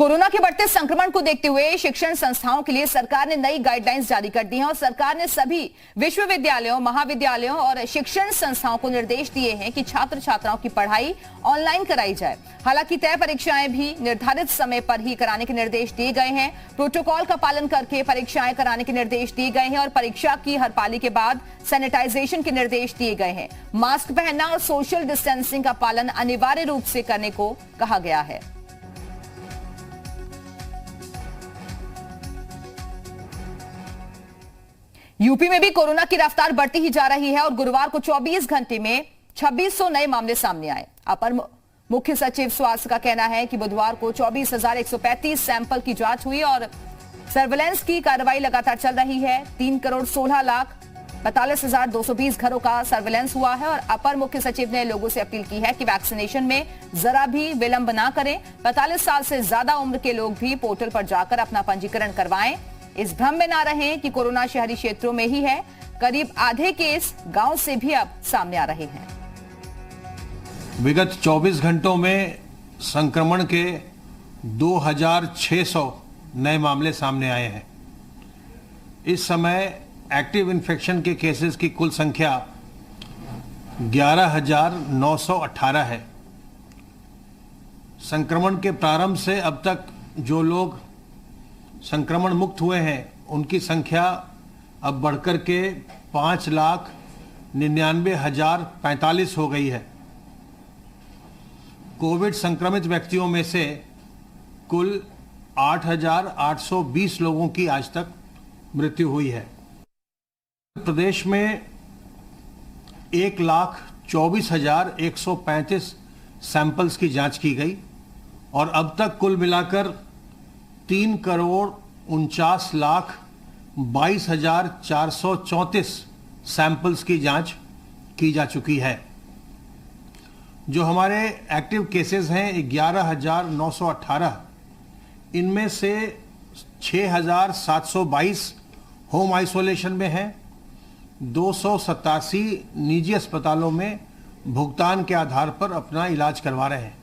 Corona के बढ़ते संक्रमण को देखते हुए शिक्षण संस्थाओं के लिए सरकार ने नई गाइडलाइंस जारी कर दी हैं और सरकार ने सभी विश्वविद्यालयों, महाविद्यालयों और शिक्षण संस्थाओं को निर्देश दिए हैं कि छात्र छात्राओं की पढ़ाई ऑनलाइन कराई जाए। हालांकि तय परीक्षाएं भी निर्धारित समय पर ही कराने के निर्देश दिए गए हैं। प्रोटोकॉल का पालन करके परीक्षाएं कराने के निर्देश दिए गए हैं और परीक्षा की हर पाली के बाद सैनिटाइजेशन के निर्देश दिए गए हैं। मास्क पहनना और सोशल डिस्टेंसिंग का पालन अनिवार्य रूप से करने को कहा गया है। यूपी में भी कोरोना की रफ्तार बढ़ती ही जा रही है और गुरुवार को 24 घंटे में 2600 नए मामले सामने आए। अपर मुख्य सचिव स्वास्थ्य का कहना है कि बुधवार को 24,135 सैंपल की जांच हुई और सर्विलांस की कार्रवाई लगातार चल रही है। 3,16,42,220 घरों का सर्विलांस हुआ है और अपर मुख्य सचिव ने लोगों से अपील की है कि वैक्सीनेशन में जरा भी विलंब ना करें। 45 साल से ज्यादा उम्र के लोग भी पोर्टल पर जाकर अपना पंजीकरण करवाएं। इस भ्रम में ना रहें कि कोरोना शहरी क्षेत्रों में ही है। करीब आधे केस गांव से भी अब सामने आ रहे हैं। विगत 24 घंटों में संक्रमण के 2,600 नए मामले सामने आए हैं। इस समय एक्टिव इन्फेक्शन के केसेस की कुल संख्या 11,918 है। संक्रमण के प्रारंभ से अब तक जो लोग संक्रमण मुक्त हुए हैं उनकी संख्या अब बढ़कर के 5,99,045 हो गई है। कोविड संक्रमित व्यक्तियों में से कुल 8,820 लोगों की आज तक मृत्यु हुई है। प्रदेश में 1,24,135 सैंपल्स की जांच की गई और अब तक कुल मिलाकर 3,49,22,434 सैंपल्स की जांच की जा चुकी है। जो हमारे एक्टिव केसेस हैं 11,918, इनमें से 6,722 होम आइसोलेशन में हैं। 287 निजी अस्पतालों में भुगतान के आधार पर अपना इलाज करवा रहे हैं।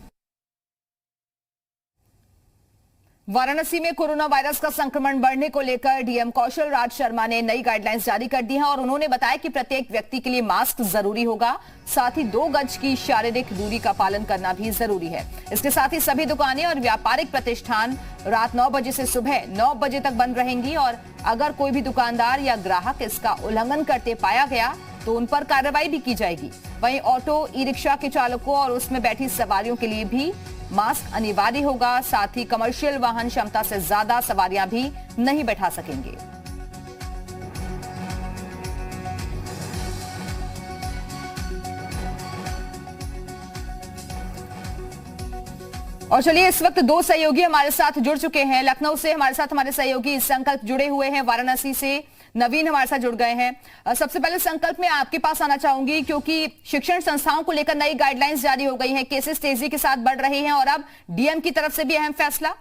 वाराणसी में कोरोना वायरस का संक्रमण बढ़ने को लेकर डीएम कौशल राज शर्मा ने नई गाइडलाइंस जारी कर दी हैं और उन्होंने बताया कि प्रत्येक व्यक्ति के लिए मास्क जरूरी होगा, साथ ही 2 गज की शारीरिक दूरी का पालन करना भी जरूरी है। इसके साथ ही सभी दुकानें और व्यापारिक प्रतिष्ठान रात 9 बजे से सुबह 9 बजे तक बंद रहेंगी और अगर कोई भी दुकानदार या ग्राहक इसका उल्लंघन करते पाया गया तो उन पर कार्रवाई भी की जाएगी। वहीं ऑटो, ई रिक्शा के चालकों और उसमें बैठी सवारियों के लिए भी मास्क अनिवार्य होगा। साथ ही कमर्शियल वाहन क्षमता से ज्यादा सवारियां भी नहीं बैठा सकेंगे। और चलिए, इस वक्त 2 सहयोगी हमारे साथ जुड़ चुके हैं। लखनऊ से हमारे साथ हमारे सहयोगी संकल्प जुड़े हुए हैं, वाराणसी से नवीन हमारे साथ जुड़ गए हैं। सबसे पहले संकल्प में आपके पास आना चाहूंगी क्योंकि शिक्षण संस्थाओं को लेकर नई गाइडलाइंस जारी हो गई हैं, केसेस तेजी के साथ बढ़ रहे हैं और अब डीएम की तरफ से भी अहम फैसला।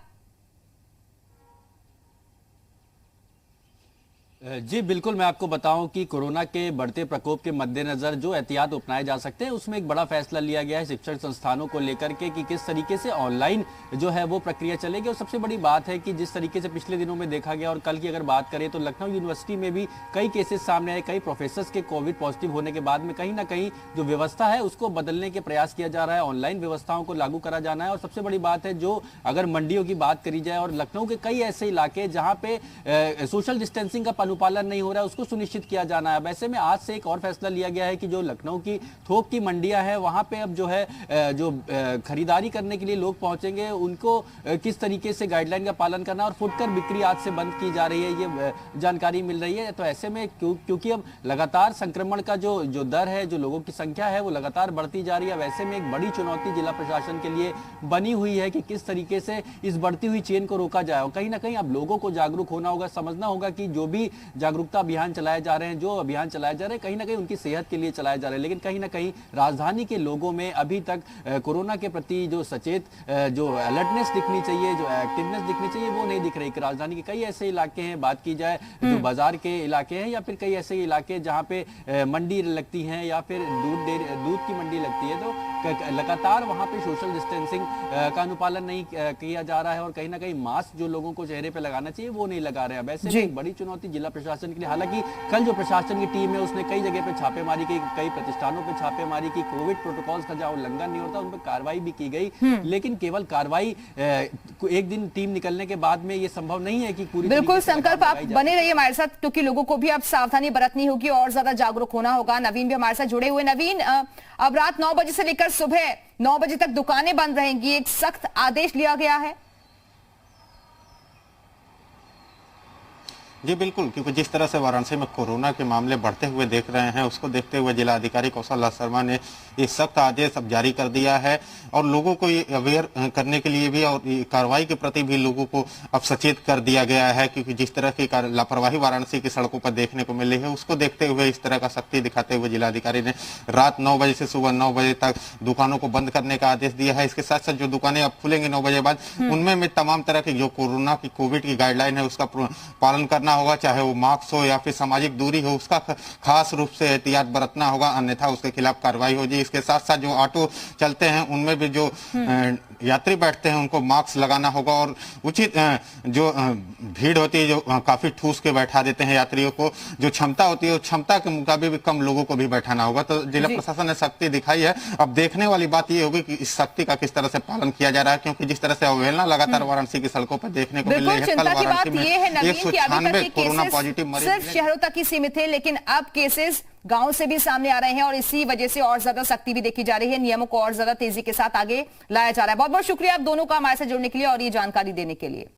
जी बिल्कुल, मैं आपको बताऊं कि कोरोना के बढ़ते प्रकोप के मद्देनजर जो एहतियात अपनाए जा सकते हैं उसमें एक बड़ा फैसला लिया गया है शिक्षण संस्थानों को लेकर के कि किस तरीके से ऑनलाइन जो है वो प्रक्रिया चलेगी। और सबसे बड़ी बात है कि जिस तरीके से पिछले दिनों में देखा गया और कल की अगर बात करें तो लखनऊ यूनिवर्सिटी में भी कई केसेस सामने आए। कई प्रोफेसर्स के कोविड पॉजिटिव होने के बाद में कहीं ना कहीं जो व्यवस्था है उसको बदलने के प्रयास किया जा रहा है, ऑनलाइन व्यवस्थाओं को लागू करा जाना है। और सबसे बड़ी बात है, जो अगर मंडियों की बात करी जाए और लखनऊ के कई ऐसे इलाके जहां पे सोशल डिस्टेंसिंग का अनुपालन नहीं हो रहा है उसको सुनिश्चित किया जाना है। वैसे में आज से एक और फैसला लिया गया है कि जो लखनऊ की थोक की मंडियां हैं वहां पे अब जो है जो खरीदारी करने के लिए लोग पहुंचेंगे उनको किस तरीके से गाइडलाइन का पालन करना और फुटकर बिक्री आज से बंद की जा रही है, ये जानकारी मिल रही है। तो ऐसे में क्योंकि अब लगातार संक्रमण का जो दर है, जो लोगों की संख्या है वो लगातार बढ़ती जा रही है। वैसे में एक बड़ी चुनौती जिला प्रशासन के लिए बनी हुई है कि किस तरीके से इस बढ़ती हुई चेन को रोका जाए। और कहीं ना कहीं अब लोगों को जागरूक होना होगा, समझना होगा कि जो भी जागरूकता अभियान चलाए जा रहे हैं, जो अभियान चलाए जा रहे हैं कहीं ना कहीं उनकी सेहत के लिए चलाए जा रहे हैं, लेकिन कहीं ना कहीं राजधानी के लोगों में अभी तक कोरोना के प्रति जो सचेत जो अलर्टनेस दिखनी चाहिए, जो एक्टिवनेस दिखनी चाहिए, वो नहीं दिख रही। कि राजधानी के कई ऐसे इलाके हैं, बात की जाए जो बाजार के इलाके हैं या फिर कई ऐसे इलाके जहां पे मंडी लगती है या फिर दूध की मंडी लगती है, तो लगातार वहां पे सोशल डिस्टेंसिंग का अनुपालन नहीं किया जा रहा है और कहीं ना कहीं मास्क जो लोगों को चेहरे पे लगाना चाहिए वो नहीं लगा रहे हैं। वैसे भी एक बड़ी चुनौती जिला प्रशासन के लिए, हालांकि कल जो प्रशासन की टीम है उसने कई जगह पे छापेमारी की, कई प्रतिष्ठानों पे छापेमारी की, कोविड प्रोटोकॉल्स का जहां उल्लंघन नहीं होता उन पर कार्रवाई भी की गई, लेकिन केवल कार्रवाई एक दिन टीम निकलने के बाद में ये संभव नहीं है कि पूरी। बिल्कुल संकल्प, आप बने रहिए हमारे साथ क्योंकि लोगों को भी अब सावधानी बरतनी होगी और ज्यादा जागरूक होना होगा। नवीन भी हमारे साथ जुड़े हुए। नवीन, अब रात 9 बजे से लेकर सुबह 9 बजे तक दुकानें बंद रहेंगी, एक सख्त आदेश लिया गया है। जी बिल्कुल, क्योंकि जिस तरह से वाराणसी में कोरोना के मामले बढ़ते हुए देख रहे हैं, उसको देखते हुए जिला अधिकारी कौशल राज शर्मा ने ये सख्त आदेश अब जारी कर दिया है और लोगों को ये अवेयर करने के लिए भी और कार्रवाई के प्रति भी लोगों को अब सचेत कर दिया गया है, क्योंकि जिस तरह की लापरवाही वाराणसी की सड़कों पर देखने को मिली है उसको देखते हुए इस तरह का सख्ती दिखाते हुए जिलाधिकारी ने रात 9 बजे से सुबह 9 बजे तक दुकानों को बंद करने का आदेश दिया है। इसके साथ साथ जो दुकानें अब खुलेंगी 9 बजे बाद, उनमें तमाम तरह की जो कोरोना की कोविड की गाइडलाइन है उसका पालन करना होगा, चाहे वो मास्क हो या फिर सामाजिक दूरी हो, उसका खास रूप से एहतियात बरतना होगा, अन्यथा उसके खिलाफ कार्रवाई होगी। इसके साथ साथ जो ऑटो चलते हैं उनमें भी जो यात्री बैठते हैं उनको मास्क लगाना होगा और उचित जो भीड़ होती है, जो काफी ठूस के बैठा देते हैं यात्रियों को, जो क्षमता होती है उस क्षमता के मुकाबले भी कम लोगों को भी बैठाना होगा। तो जिला प्रशासन ने सख्ती दिखाई है। अब देखने वाली बात ये होगी कि इस सख्ती का किस तरह से पालन किया जा रहा है, क्योंकि जिस तरह से अवहेलना लगातार वाराणसी की सड़कों पर देखने को मिल रही है। कल वाराणसी में 196 कोरोना पॉजिटिव मरीज सिर्फ शहरों तक ही सीमित थे, लेकिन अब केसेस गांव से भी सामने आ रहे हैं और इसी वजह से और ज्यादा सख्ती भी देखी जा रही है, नियमों को और ज्यादा तेजी के साथ आगे लाया जा रहा है। बहुत बहुत शुक्रिया आप दोनों का हमारे साथ जुड़ने के लिए और ये जानकारी देने के लिए।